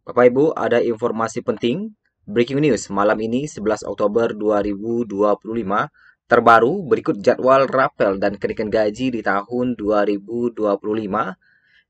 Bapak Ibu, ada informasi penting. Breaking news malam ini 11 Oktober 2025 terbaru berikut jadwal rapel dan kenaikan gaji di tahun 2025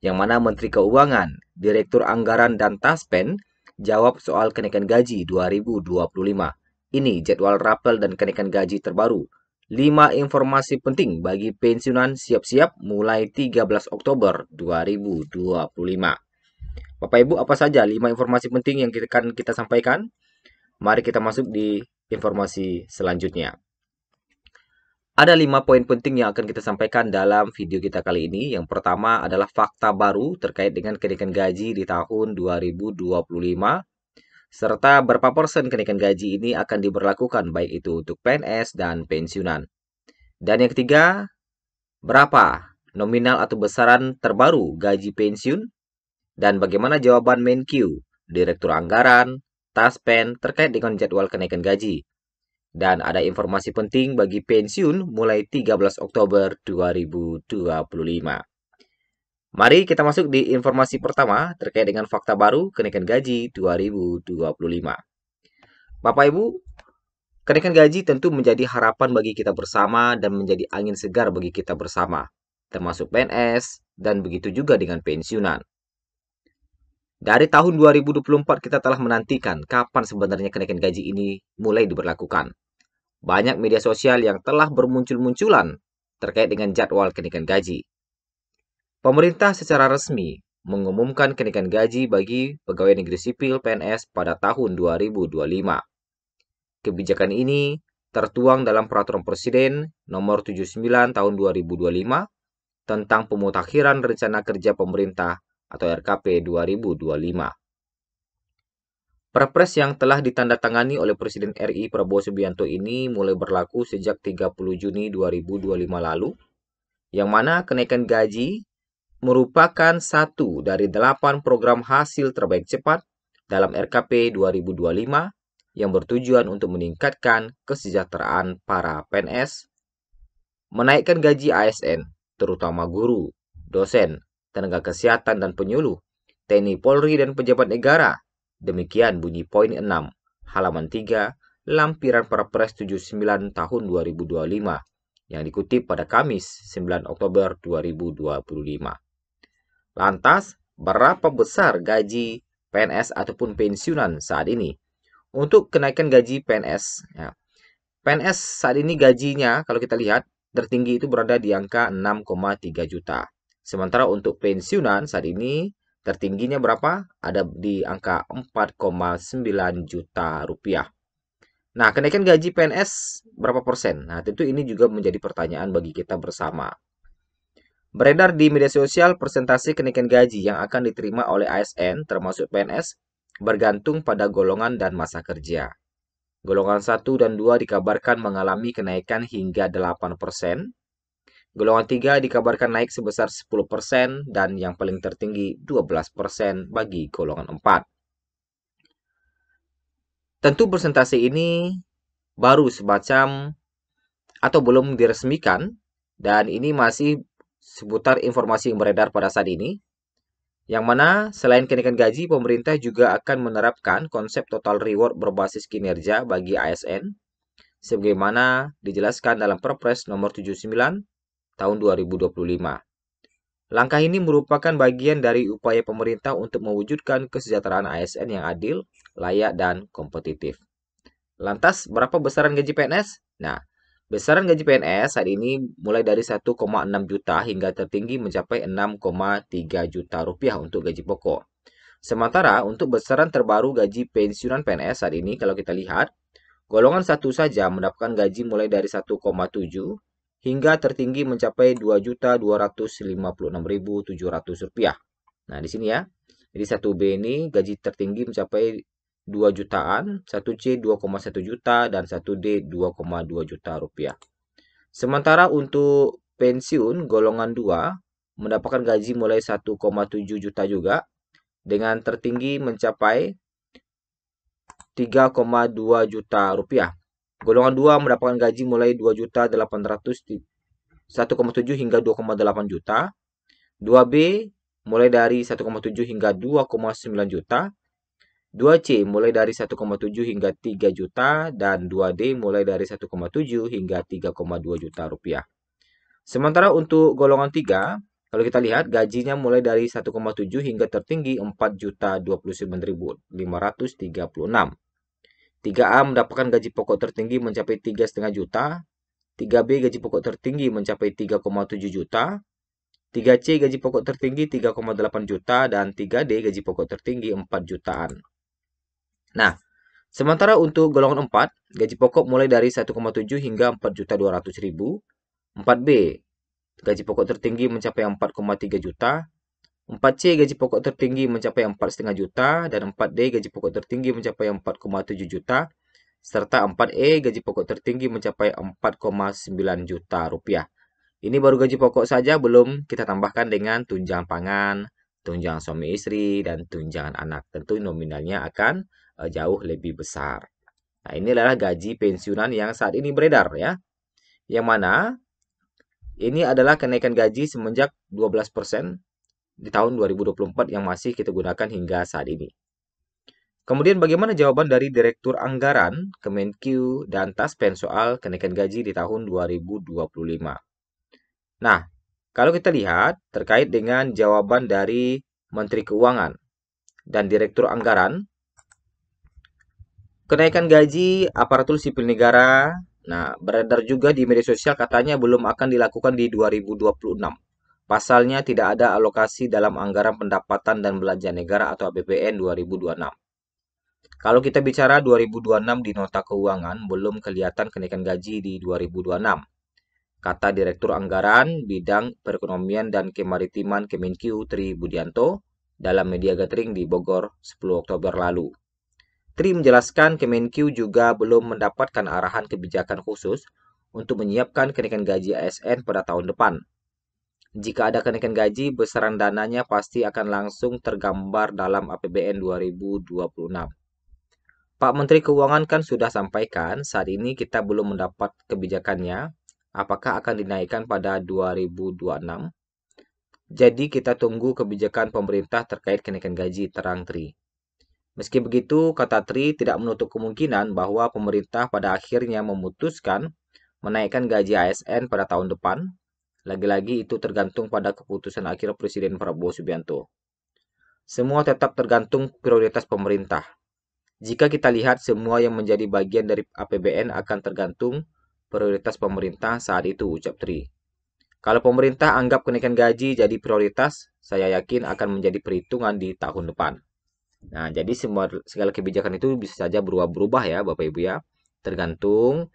yang mana Menteri Keuangan, Direktur Anggaran dan Taspen jawab soal kenaikan gaji 2025. Ini jadwal rapel dan kenaikan gaji terbaru. 5 informasi penting bagi pensiunan siap-siap mulai 13 Oktober 2025. Bapak Ibu, apa saja 5 informasi penting yang akan kita sampaikan? Mari kita masuk di informasi selanjutnya. Ada 5 poin penting yang akan kita sampaikan dalam video kita kali ini. Yang pertama adalah fakta baru terkait dengan kenaikan gaji di tahun 2025, serta berapa persen kenaikan gaji ini akan diberlakukan baik itu untuk PNS dan pensiunan. Dan yang ketiga, berapa nominal atau besaran terbaru gaji pensiun dan bagaimana jawaban Menq, Direktur Anggaran, Taspen terkait dengan jadwal kenaikan gaji. Dan ada informasi penting bagi pensiun mulai 13 Oktober 2025. Mari kita masuk di informasi pertama terkait dengan fakta baru kenaikan gaji 2025. Bapak Ibu, kenaikan gaji tentu menjadi harapan bagi kita bersama dan menjadi angin segar bagi kita bersama, termasuk PNS dan begitu juga dengan pensiunan. Dari tahun 2024 kita telah menantikan kapan sebenarnya kenaikan gaji ini mulai diberlakukan. Banyak media sosial yang telah bermuncul-munculan terkait dengan jadwal kenaikan gaji. Pemerintah secara resmi mengumumkan kenaikan gaji bagi pegawai negeri sipil PNS pada tahun 2025. Kebijakan ini tertuang dalam Peraturan Presiden Nomor 79 Tahun 2025 tentang pemutakhiran rencana kerja pemerintah atau RKP 2025. Perpres yang telah ditandatangani oleh Presiden RI Prabowo Subianto ini mulai berlaku sejak 30 Juni 2025 lalu, yang mana kenaikan gaji merupakan satu dari 8 program hasil terbaik cepat dalam RKP 2025 yang bertujuan untuk meningkatkan kesejahteraan para PNS, menaikkan gaji ASN, terutama guru, dosen, tenaga kesehatan dan penyuluh, TNI Polri dan pejabat negara. Demikian bunyi poin 6, halaman 3, lampiran Perpres 79 tahun 2025 yang dikutip pada Kamis 9 Oktober 2025. Lantas, berapa besar gaji PNS ataupun pensiunan saat ini? Untuk kenaikan gaji PNS, ya, PNS saat ini gajinya kalau kita lihat tertinggi itu berada di angka 6,3 juta. Sementara untuk pensiunan saat ini tertingginya berapa? Ada di angka 4,9 juta rupiah. Nah, kenaikan gaji PNS berapa persen? Nah, tentu ini juga menjadi pertanyaan bagi kita bersama. Beredar di media sosial persentase kenaikan gaji yang akan diterima oleh ASN termasuk PNS bergantung pada golongan dan masa kerja. Golongan 1 dan 2 dikabarkan mengalami kenaikan hingga 8%. Golongan 3 dikabarkan naik sebesar 10% dan yang paling tertinggi 12% bagi golongan 4. Tentu persentase ini baru semacam atau belum diresmikan dan ini masih seputar informasi yang beredar pada saat ini. Yang mana selain kenaikan gaji, pemerintah juga akan menerapkan konsep total reward berbasis kinerja bagi ASN sebagaimana dijelaskan dalam Perpres nomor 79 tahun 2025. Langkah ini merupakan bagian dari upaya pemerintah untuk mewujudkan kesejahteraan ASN yang adil, layak, dan kompetitif. Lantas, berapa besaran gaji PNS? Nah, besaran gaji PNS saat ini mulai dari 1,6 juta hingga tertinggi mencapai 6,3 juta rupiah untuk gaji pokok. Sementara untuk besaran terbaru gaji pensiunan PNS saat ini kalau kita lihat, golongan 1 saja mendapatkan gaji mulai dari 1,7 hingga tertinggi mencapai 2.256.700 rupiah. Nah, di sini ya. Jadi 1B ini gaji tertinggi mencapai 2 jutaan, 1C 2,1 juta, dan 1D 2,2 juta rupiah. Sementara untuk pensiun golongan 2 mendapatkan gaji mulai 1,7 juta juga, dengan tertinggi mencapai 3,2 juta rupiah. Golongan 2 mendapatkan gaji mulai 2.800 1,7 hingga 2,8 juta. 2B mulai dari 1,7 hingga 2,9 juta 2C mulai dari 1,7 hingga 3 juta, dan 2D mulai dari 1,7 hingga 3,2 juta rupiah. Sementara untuk golongan 3, kalau kita lihat gajinya mulai dari 1,7 hingga tertinggi 4.029.536. 3A mendapatkan gaji pokok tertinggi mencapai 3,5 juta, 3B gaji pokok tertinggi mencapai 3,7 juta, 3C gaji pokok tertinggi 3,8 juta, dan 3D gaji pokok tertinggi 4 jutaan. Nah, sementara untuk golongan 4, gaji pokok mulai dari 1,7 hingga 4.200.000. 4B, gaji pokok tertinggi mencapai 4,3 juta. 4C, gaji pokok tertinggi mencapai 4,5 juta. Dan 4D, gaji pokok tertinggi mencapai 4,7 juta. Serta 4E, gaji pokok tertinggi mencapai 4,9 juta rupiah. Ini baru gaji pokok saja, belum kita tambahkan dengan tunjangan pangan, tunjangan suami istri, dan tunjangan anak. Tentu nominalnya akan jauh lebih besar. Nah, ini adalah gaji pensiunan yang saat ini beredar ya. Yang mana ini adalah kenaikan gaji semenjak 12% di tahun 2024 yang masih kita gunakan hingga saat ini. Kemudian bagaimana jawaban dari Direktur Anggaran, Kemenq, dan Taspen soal kenaikan gaji di tahun 2025? Nah, kalau kita lihat terkait dengan jawaban dari Menteri Keuangan dan Direktur Anggaran, kenaikan gaji aparatur sipil negara, nah beredar juga di media sosial katanya belum akan dilakukan di 2026. Pasalnya tidak ada alokasi dalam anggaran pendapatan dan belanja negara atau APBN 2026. Kalau kita bicara 2026 di nota keuangan, belum kelihatan kenaikan gaji di 2026. Kata Direktur Anggaran Bidang Perekonomian dan Kemaritiman Kemenq Tri Budianto dalam media gathering di Bogor 10 Oktober lalu. Tri menjelaskan Kemenq juga belum mendapatkan arahan kebijakan khusus untuk menyiapkan kenaikan gaji ASN pada tahun depan. Jika ada kenaikan gaji, besaran dananya pasti akan langsung tergambar dalam APBN 2026. Pak Menteri Keuangan kan sudah sampaikan, saat ini kita belum mendapat kebijakannya, apakah akan dinaikkan pada 2026. Jadi kita tunggu kebijakan pemerintah terkait kenaikan gaji, terang Tri. Meski begitu, kata Tri tidak menutup kemungkinan bahwa pemerintah pada akhirnya memutuskan menaikkan gaji ASN pada tahun depan. Lagi-lagi itu tergantung pada keputusan akhir Presiden Prabowo Subianto. Semua tetap tergantung prioritas pemerintah. Jika kita lihat semua yang menjadi bagian dari APBN akan tergantung prioritas pemerintah saat itu, ucap Tri. Kalau pemerintah anggap kenaikan gaji jadi prioritas, saya yakin akan menjadi perhitungan di tahun depan. Nah, jadi segala kebijakan itu bisa saja berubah-berubah ya, Bapak Ibu ya. Tergantung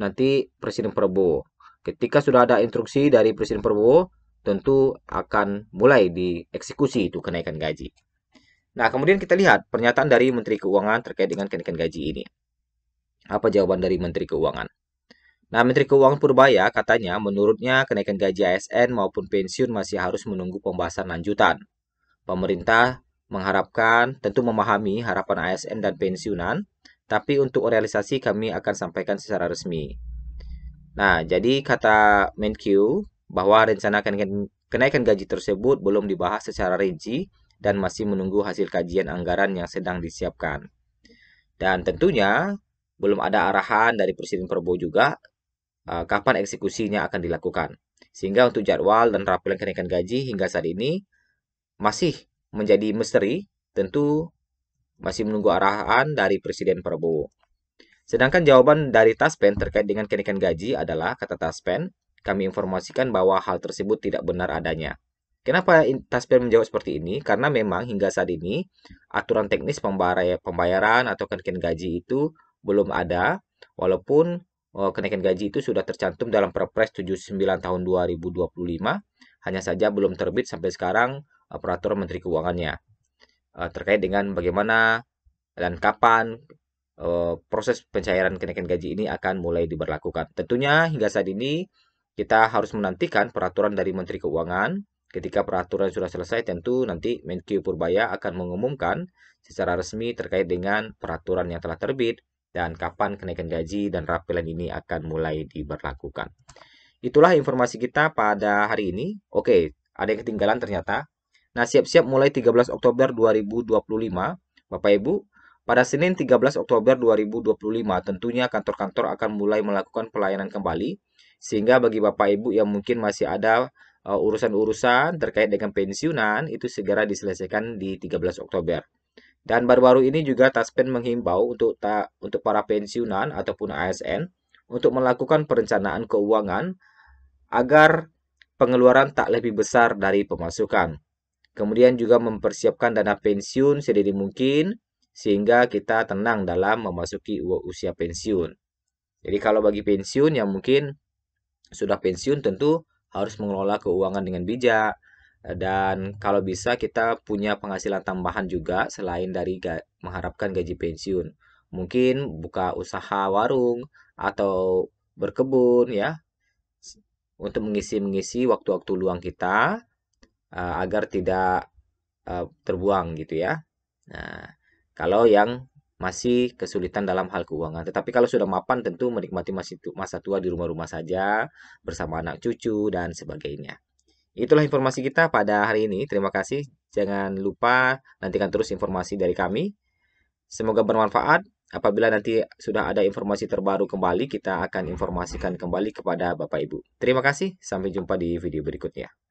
nanti Presiden Prabowo. Ketika sudah ada instruksi dari Presiden Prabowo, tentu akan mulai dieksekusi itu kenaikan gaji. Nah, kemudian kita lihat pernyataan dari Menteri Keuangan terkait dengan kenaikan gaji ini. Apa jawaban dari Menteri Keuangan? Nah, Menteri Keuangan Purbaya katanya menurutnya kenaikan gaji ASN maupun pensiun masih harus menunggu pembahasan lanjutan. Pemerintah mengharapkan, tentu memahami harapan ASN dan pensiunan, tapi untuk realisasi kami akan sampaikan secara resmi. Nah, jadi kata Menq bahwa rencana kenaikan gaji tersebut belum dibahas secara rinci dan masih menunggu hasil kajian anggaran yang sedang disiapkan. Dan tentunya belum ada arahan dari Presiden Prabowo juga kapan eksekusinya akan dilakukan. Sehingga untuk jadwal dan rapelan kenaikan gaji hingga saat ini masih menjadi misteri, tentu masih menunggu arahan dari Presiden Prabowo. Sedangkan jawaban dari Taspen terkait dengan kenaikan gaji adalah, kata Taspen, kami informasikan bahwa hal tersebut tidak benar adanya. Kenapa Taspen menjawab seperti ini? Karena memang hingga saat ini aturan teknis pembayaran atau kenaikan gaji itu belum ada, walaupun kenaikan gaji itu sudah tercantum dalam Perpres 79 tahun 2025, hanya saja belum terbit sampai sekarang peraturan Menteri Keuangannya terkait dengan bagaimana dan kapan proses pencairan kenaikan gaji ini akan mulai diberlakukan. Tentunya hingga saat ini kita harus menantikan peraturan dari Menteri Keuangan. Ketika peraturan sudah selesai, tentu nanti Menq Purbaya akan mengumumkan secara resmi terkait dengan peraturan yang telah terbit dan kapan kenaikan gaji dan rapelan ini akan mulai diberlakukan. Itulah informasi kita pada hari ini. Oke, ada yang ketinggalan ternyata. Nah, siap-siap mulai 13 Oktober 2025, Bapak Ibu, pada Senin 13 Oktober 2025 tentunya kantor-kantor akan mulai melakukan pelayanan kembali, sehingga bagi Bapak Ibu yang mungkin masih ada urusan-urusan terkait dengan pensiunan itu segera diselesaikan di 13 Oktober. Dan baru-baru ini juga Taspen menghimbau untuk para pensiunan ataupun ASN untuk melakukan perencanaan keuangan agar pengeluaran tak lebih besar dari pemasukan. Kemudian juga mempersiapkan dana pensiun sedini mungkin sehingga kita tenang dalam memasuki usia pensiun. Jadi kalau bagi pensiun yang mungkin sudah pensiun tentu harus mengelola keuangan dengan bijak dan kalau bisa kita punya penghasilan tambahan juga selain dari mengharapkan gaji pensiun. Mungkin buka usaha warung atau berkebun ya untuk mengisi waktu-waktu luang kita agar tidak terbuang gitu ya. Nah, kalau yang masih kesulitan dalam hal keuangan. Tetapi kalau sudah mapan tentu menikmati masa tua di rumah-rumah saja bersama anak cucu dan sebagainya. Itulah informasi kita pada hari ini. Terima kasih. Jangan lupa nantikan terus informasi dari kami. Semoga bermanfaat. Apabila nanti sudah ada informasi terbaru kembali, kita akan informasikan kembali kepada Bapak Ibu. Terima kasih. Sampai jumpa di video berikutnya.